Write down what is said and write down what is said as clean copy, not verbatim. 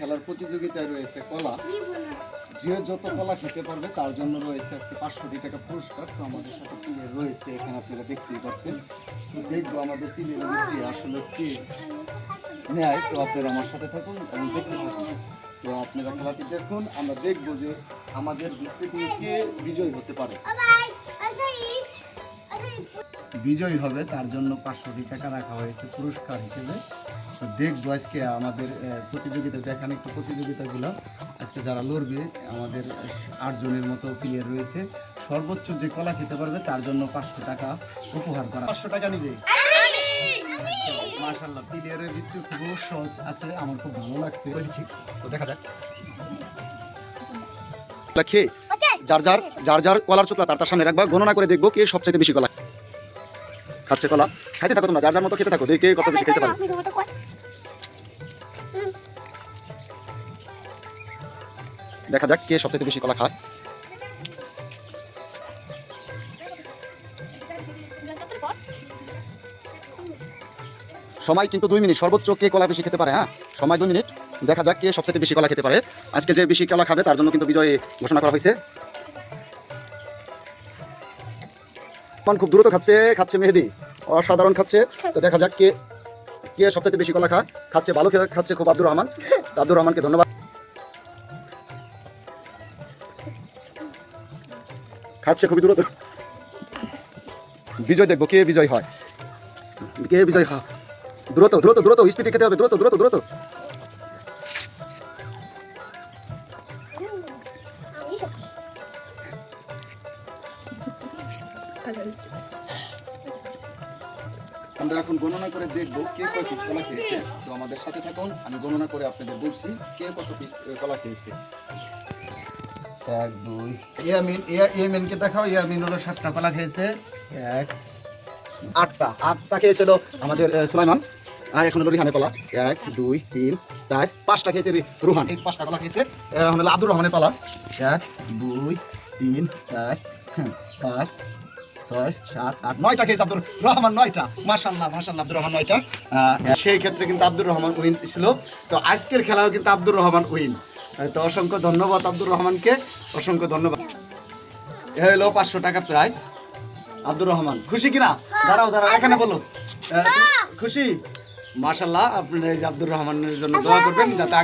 খেলার প্রতিযোগিতায় রয়েছে কলা। যে যত কলা খেতে পারবে তার জন্য রয়েছে আজকে 500 টাকা পুরস্কার। তো আমাদের সাথে প্লেয়ার রয়েছে, এখানে আপনারা দেখতেই পাচ্ছেন। তো দেখবো আমাদের প্লেয়ারের ভিতরে আসলে কে নেয়। তো আপনারা আমার সাথে থাকুন এবং দেখতে থাকুন। তো আপনারা খেলাটি দেখুন, আমরা দেখবো যে আমাদের ভিতরে থেকে কে বিজয়ী হতে পারে। বিজয়ী হবে তার জন্য 500 টাকা রাখা হয়েছে পুরস্কার হিসেবে। তো দেখবো আজকে আমাদের প্রতিযোগিতা দেখান একটু প্রতিযোগিতাগুলো। আজকে যারা লড়বে আমাদের 8 জনের মতো প্লেয়ার রয়েছে। সর্বোচ্চ যে কলা খেতে পারবে তার জন্য 500 টাকা উপহার করা। 500 টাকা নিবে মাশাআল্লাহ। প্লেয়ারের ভিতরে খুব সহজ আছে, আমার খুব ভালো লাগছে। তো দেখা যাক খেয়ে যার যার কলার চোখলা তার সামনে রাখবা, গণনা করে দেখবো কে সবচেয়ে বেশি কলা খাচ্ছে। কলা খাইতে থাকো, তোমরা যার যার মতো খেতে থাকো, দেখে কত বেশি খেতে পারো। দেখা যাক কে সবচেয়ে বেশি কলা খায়। সময় কিন্তু 2 মিনিট, সর্বোচ্চ কে কলা বেশি খেতে পারে। হ্যাঁ, সময় 2 মিনিট। দেখা যাক কে সবচেয়ে বেশি কলা খেতে পারে। আজকে যে বেশি কলা খাবে তার জন্য কিন্তু বিজয় ঘোষণা করা হয়েছে। খুব দ্রুত খাচ্ছে মেহেদি, অসাধারণ খাচ্ছে। তো দেখা যাক কে কে সবচেয়ে বেশি কলা খাচ্ছে। ভালো খাচ্ছে খুব আব্দুর রহমান। আব্দুর রহমানকে ধন্যবাদ। খাচ্ছে খুবই দ্রুত। বিজয় দেখবো কে বিজয় হয়, কে বিজয় হয়। দ্রুত দ্রুত দ্রুত স্পিডে খেতে হবে, দ্রুত দ্রুত দ্রুত। আমরা এখন গণনা করে দেখবো কে কয় পিস কলা খেয়েছে। তো আমাদের সাথে থাকুন, আমি গণনা করে আপনাদের বলছি কে কত পিস কলা খেয়েছে। 1 2 ইয়ামিনকে দেখাও। ইয়ামিন হলো 7টা কলা খেয়েছে। 8টা খেয়েছিল আমাদের সুলাইমান। আর এখন হলো রিহানের কলা। 1 2 3 4 5টা খেয়েছে রুহান। এই 5টা কলা খেয়েছে। এখন হলো আব্দুর রহমানের পালা। 1 2 3 4 5 6 7 8 9টা খেয়েছে আব্দুর রহমান। 9টা। মাশাআল্লাহ মাশাআল্লাহ, আব্দুর রহমান 9টা। সেই ক্ষেত্রে কিন্তু আব্দুর রহমান উইন ছিল। তো আজকের খেলাও কিন্তু আব্দুর রহমান উইন। তো অসংখ্য ধন্যবাদ আব্দুর রহমানকে, অসংখ্য ধন্যবাদ। এ হলো 500 টাকা প্রাইস। আব্দুর রহমান খুশি কিনা? দাঁড়াও এখানে বলো খুশি। মাশাআল্লাহ, আপনারা এই যে আব্দুর রহমানের জন্য দোয়া করবেন যাতে